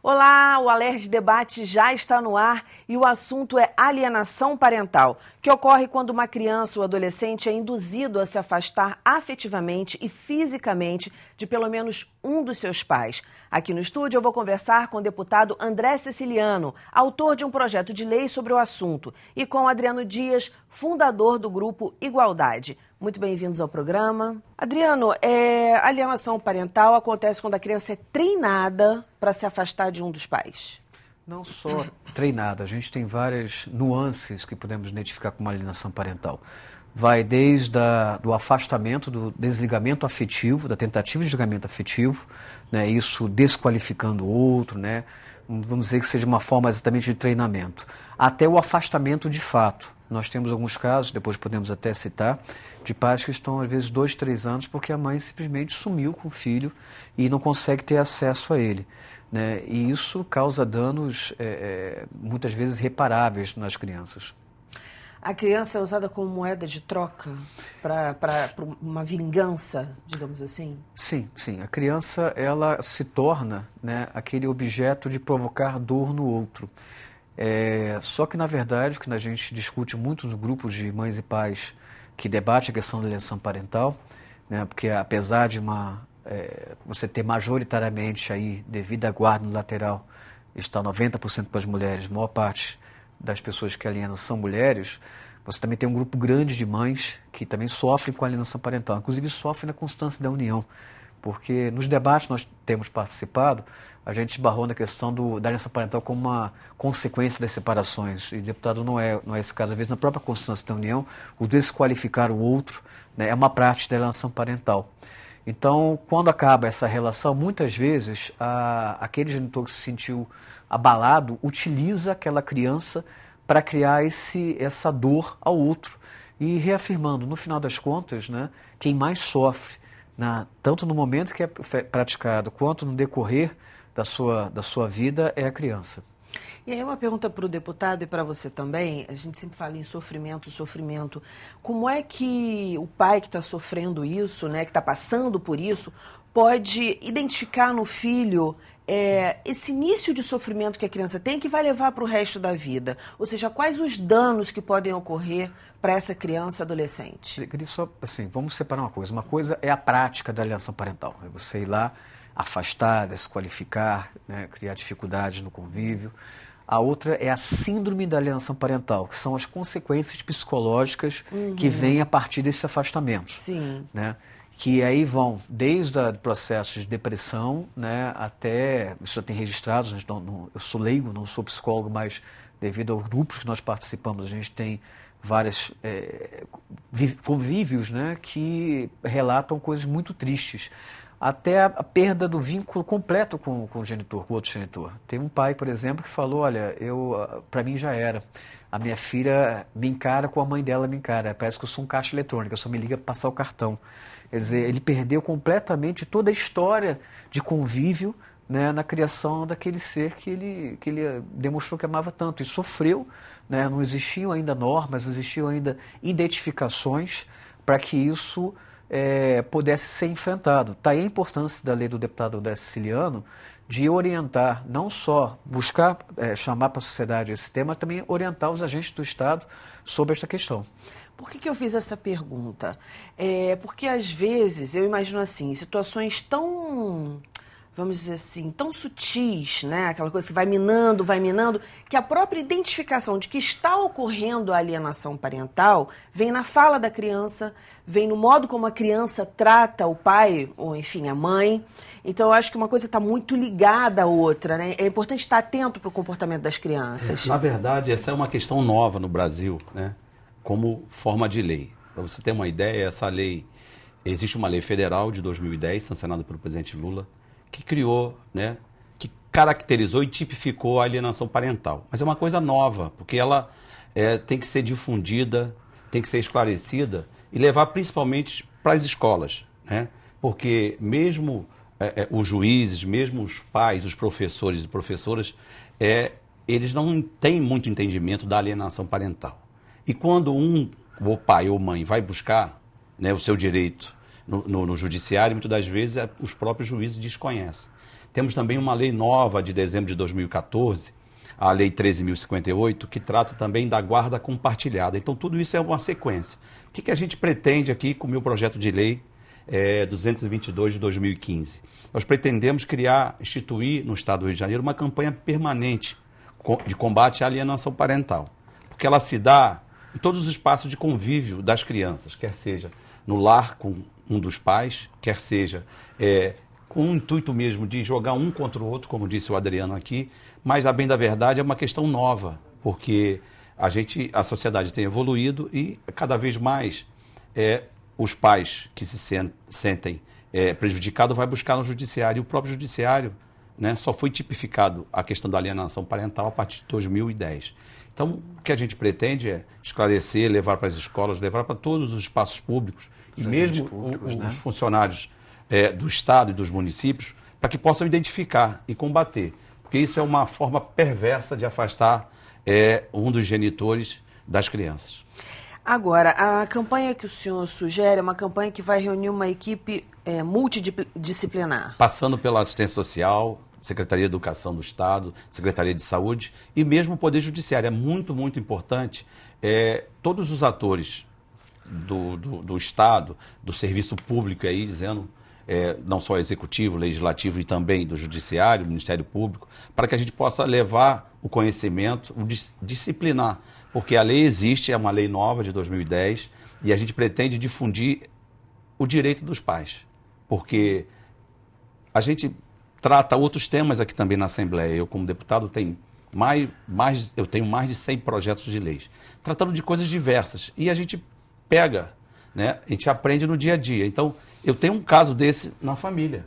Olá, o Alerj Debate já está no ar e o assunto é alienação parental, que ocorre quando uma criança ou adolescente é induzido a se afastar afetivamente e fisicamente de pelo menos um dos seus pais. Aqui no estúdio eu vou conversar com o deputado André Ceciliano, autor de um projeto de lei sobre o assunto, e com Adriano Dias, fundador do grupo Igualdade. Muito bem-vindos ao programa. Adriano, a alienação parental acontece quando a criança é treinada para se afastar de um dos pais. Não só treinada, a gente tem várias nuances que podemos identificar como alienação parental. Vai desde do afastamento, do desligamento afetivo, da tentativa de desligamento afetivo, né, isso desqualificando o outro, né, vamos dizer que seja uma forma exatamente de treinamento, até o afastamento de fato. Nós temos alguns casos, depois podemos até citar, de pais que estão às vezes 2, 3 anos porque a mãe simplesmente sumiu com o filho e não consegue ter acesso a ele, né? E isso causa danos muitas vezes irreparáveis nas crianças. A criança é usada como moeda de troca para uma vingança, digamos assim? Sim, sim. A criança ela se torna, né, aquele objeto de provocar dor no outro. Só que, na verdade, que a gente discute muito no grupo de mães e pais que debate a questão da alienação parental, né, porque apesar de você ter majoritariamente aí, devido à guarda unilateral, está 90% para as mulheres, a maior parte das pessoas que alienam são mulheres, você também tem um grupo grande de mães que também sofrem com alienação parental, inclusive sofrem na constância da união, porque nos debates nós temos participado, a gente esbarrou na questão da alienação parental como uma consequência das separações. E, deputado, não é esse caso. Às vezes, na própria constância da união, o desqualificar o outro, né, é uma prática da alienação parental. Então, quando acaba essa relação, muitas vezes, aquele genitor que se sentiu abalado utiliza aquela criança para criar essa dor ao outro. E reafirmando, no final das contas, né, quem mais sofre, tanto no momento que é praticado, quanto no decorrer da sua vida, é a criança. E aí uma pergunta para o deputado e para você também, a gente sempre fala em sofrimento. Como é que o pai que está sofrendo isso, né, que está passando por isso, pode identificar no filho esse início de sofrimento que a criança tem que vai levar para o resto da vida? Ou seja, quais os danos que podem ocorrer para essa criança adolescente? Eu queria só, assim, vamos separar uma coisa. Uma coisa é a prática da alienação parental, é você ir lá, afastar, desqualificar, né, criar dificuldades no convívio. A outra é a síndrome da alienação parental, que são as consequências psicológicas que vêm a partir desse afastamento. Sim. Né? Que aí vão desde processos de depressão, né, até, isso já tem registrados, eu sou leigo, não sou psicólogo, mas devido aos grupos que nós participamos, a gente tem vários convívios, né, que relatam coisas muito tristes. Até a perda do vínculo completo com o genitor, com o outro genitor. Tem um pai, por exemplo, que falou, olha, para mim já era. A minha filha me encara como a mãe dela me encara. Parece que eu sou um caixa eletrônico, só me liga para passar o cartão. Quer dizer, ele perdeu completamente toda a história de convívio, né, na criação daquele ser que ele demonstrou que amava tanto. E sofreu, né, não existiam ainda normas, não existiam ainda identificações para que isso pudesse ser enfrentado. Está aí a importância da lei do deputado André Ceciliano de orientar, não só buscar chamar para a sociedade esse tema, mas também orientar os agentes do Estado sobre esta questão. Por que eu fiz essa pergunta? Porque às vezes, eu imagino assim, situações tão, vamos dizer assim, tão sutis, né? Aquela coisa que vai minando, que a própria identificação de que está ocorrendo a alienação parental vem na fala da criança, vem no modo como a criança trata o pai, ou enfim, a mãe. Então, eu acho que uma coisa está muito ligada à outra, né? É importante estar atento para o comportamento das crianças. Na verdade, essa é uma questão nova no Brasil, né? Como forma de lei. Para você ter uma ideia, essa lei, existe uma lei federal de 2010, sancionada pelo presidente Lula, que criou, né, que caracterizou e tipificou a alienação parental. Mas é uma coisa nova, porque ela tem que ser difundida, tem que ser esclarecida e levar principalmente para as escolas, né? Porque mesmo os juízes, mesmo os pais, os professores e professoras, eles não têm muito entendimento da alienação parental. E quando o pai ou mãe vai buscar, né, o seu direito no judiciário, muitas das vezes os próprios juízes desconhecem. Temos também uma lei nova de dezembro de 2014, a Lei 13.058, que trata também da guarda compartilhada. Então, tudo isso é uma sequência. O que a gente pretende aqui com o meu projeto de lei 222 de 2015? Nós pretendemos instituir no Estado do Rio de Janeiro uma campanha permanente de combate à alienação parental, porque ela se dá em todos os espaços de convívio das crianças, quer seja no lar com um dos pais, quer seja com o intuito mesmo de jogar um contra o outro, como disse o Adriano aqui, mas, a bem da verdade, é uma questão nova, porque a sociedade tem evoluído e cada vez mais os pais que se sentem prejudicados vai buscar no judiciário. E o próprio judiciário, né, só foi tipificado a questão da alienação parental a partir de 2010. Então, o que a gente pretende é esclarecer, levar para as escolas, levar para todos os espaços públicos, e mesmo os funcionários do Estado e dos municípios, para que possam identificar e combater. Porque isso é uma forma perversa de afastar um dos genitores das crianças. Agora, a campanha que o senhor sugere é uma campanha que vai reunir uma equipe multidisciplinar. Passando pela assistência social, Secretaria de Educação do Estado, Secretaria de Saúde e mesmo o Poder Judiciário. É muito, muito importante todos os atores do Estado, do serviço público aí, dizendo, não só executivo, legislativo e também do Judiciário, Ministério Público, para que a gente possa levar o conhecimento, disciplinar, porque a lei existe, é uma lei nova de 2010 e a gente pretende difundir o direito dos pais, porque a gente trata outros temas aqui também na Assembleia. Eu, como deputado, tenho mais de 100 projetos de leis, tratando de coisas diversas. E a gente pega, né? A gente aprende no dia a dia. Então, eu tenho um caso desse na família.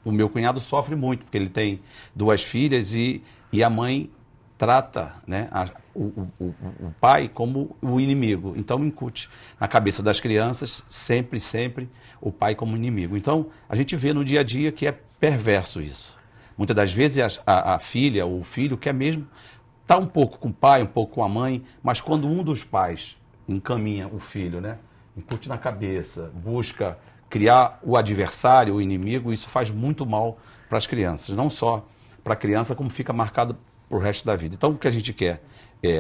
O meu cunhado sofre muito, porque ele tem 2 filhas e a mãe trata, né, o pai como o inimigo. Então, incute na cabeça das crianças sempre o pai como inimigo. Então, a gente vê no dia a dia que é perverso isso. Muitas das vezes a filha ou o filho quer mesmo estar um pouco com o pai, um pouco com a mãe, mas quando um dos pais encaminha o filho, né, incute na cabeça, busca criar o adversário, o inimigo, isso faz muito mal para as crianças. Não só para a criança, como fica marcado para o resto da vida. Então, o que a gente quer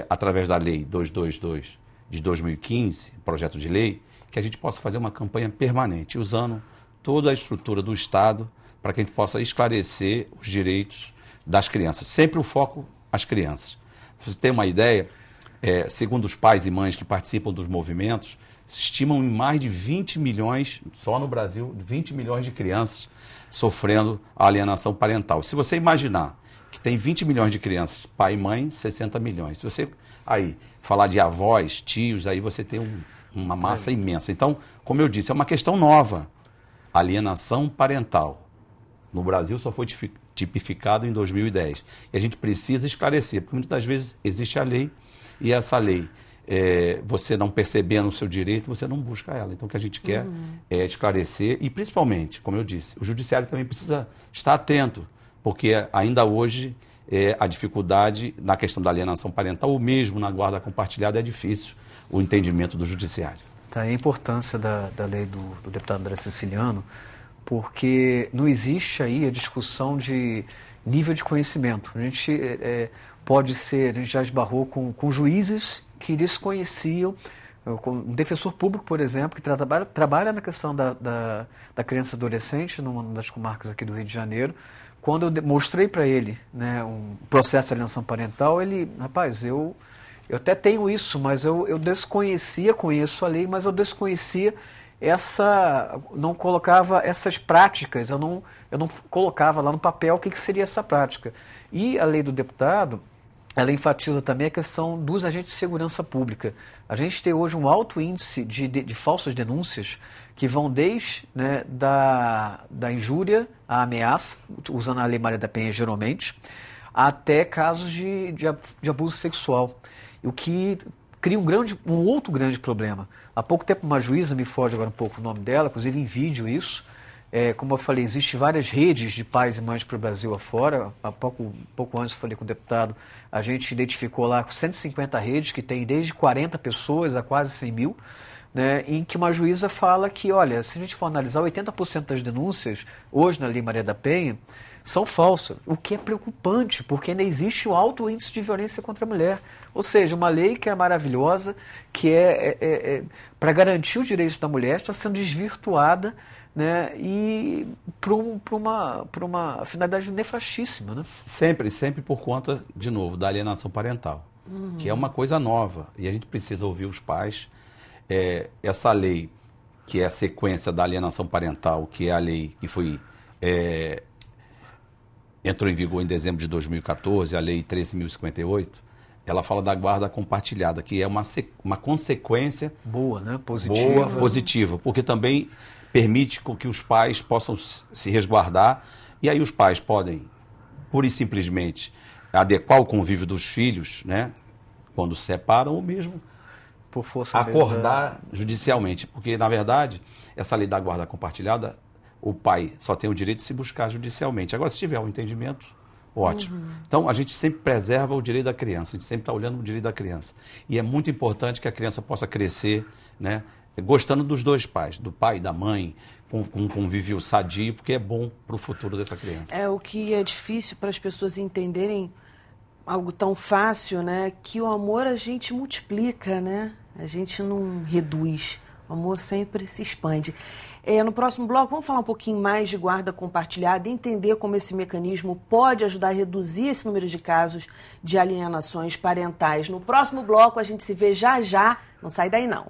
através da Lei 222 de 2015, projeto de lei, que a gente possa fazer uma campanha permanente, usando toda a estrutura do Estado, para que a gente possa esclarecer os direitos das crianças. Sempre o foco às crianças. Pra você ter uma ideia, segundo os pais e mães que participam dos movimentos, estimam em mais de 20 milhões, só no Brasil, 20 milhões de crianças sofrendo a alienação parental. Se você imaginar que tem 20 milhões de crianças, pai e mãe, 60 milhões. Se você aí falar de avós, tios, aí você tem uma massa imensa. Então, como eu disse, é uma questão nova. Alienação parental. No Brasil só foi tipificado em 2010. E a gente precisa esclarecer, porque muitas das vezes existe a lei, e essa lei, você não percebendo o seu direito, você não busca ela. Então, o que a gente quer é esclarecer, e principalmente, como eu disse, o Judiciário também precisa estar atento, porque ainda hoje a dificuldade na questão da alienação parental, ou mesmo na guarda compartilhada, é difícil o entendimento do Judiciário. Tá, a importância da lei do deputado André Siciliano, porque não existe aí a discussão de nível de conhecimento. A gente pode ser, a gente já esbarrou com juízes que desconheciam, com um defensor público, por exemplo, que trabalha na questão da criança e adolescente, numa das comarcas aqui do Rio de Janeiro. Quando eu mostrei para ele, né, um processo de alienação parental, ele, rapaz, eu até tenho isso, mas eu conheço a lei, mas eu desconhecia não colocava essas práticas, eu não colocava lá no papel o que seria essa prática. E a lei do deputado, ela enfatiza também a questão dos agentes de segurança pública. A gente tem hoje um alto índice de falsas denúncias que vão desde, né, da injúria à ameaça, usando a Lei Maria da Penha geralmente, até casos de abuso sexual. O que cria um outro grande problema. Há pouco tempo uma juíza, me foge agora um pouco o nome dela, inclusive em vídeo isso, como eu falei, existem várias redes de pais e mães para o Brasil afora. Há pouco antes eu falei com o deputado, a gente identificou lá 150 redes que tem desde 40 pessoas a quase 100 mil, né, em que uma juíza fala que, olha, se a gente for analisar, 80% das denúncias, hoje na Lei Maria da Penha, são falsas, o que é preocupante, porque ainda existe um alto índice de violência contra a mulher. Ou seja, uma lei que é maravilhosa, que para garantir os direitos da mulher, está sendo desvirtuada, né, e para uma finalidade nefastíssima. Né? Sempre por conta, de novo, da alienação parental, que é uma coisa nova, e a gente precisa ouvir os pais. Essa lei, que é a sequência da alienação parental, que é a lei que foi... entrou em vigor em dezembro de 2014, a Lei 13.058, ela fala da guarda compartilhada, que é uma consequência boa, né? Positiva, porque também permite que os pais possam se resguardar, e aí os pais podem, pura e simplesmente, adequar o convívio dos filhos, né? Quando se separam, ou mesmo por força acordar judicialmente, porque, na verdade, essa lei da guarda compartilhada, o pai só tem o direito de se buscar judicialmente. Agora, se tiver um entendimento, ótimo. Então, a gente sempre preserva o direito da criança, a gente sempre está olhando o direito da criança. E é muito importante que a criança possa crescer, né, gostando dos dois pais, do pai e da mãe, com um convívio sadio, porque é bom para o futuro dessa criança. O que é difícil para as pessoas entenderem, algo tão fácil, né, que o amor a gente multiplica, né? A gente não reduz. O amor sempre se expande. No próximo bloco, vamos falar um pouquinho mais de guarda compartilhada e entender como esse mecanismo pode ajudar a reduzir esse número de casos de alienações parentais. No próximo bloco, a gente se vê já já. Não sai daí, não.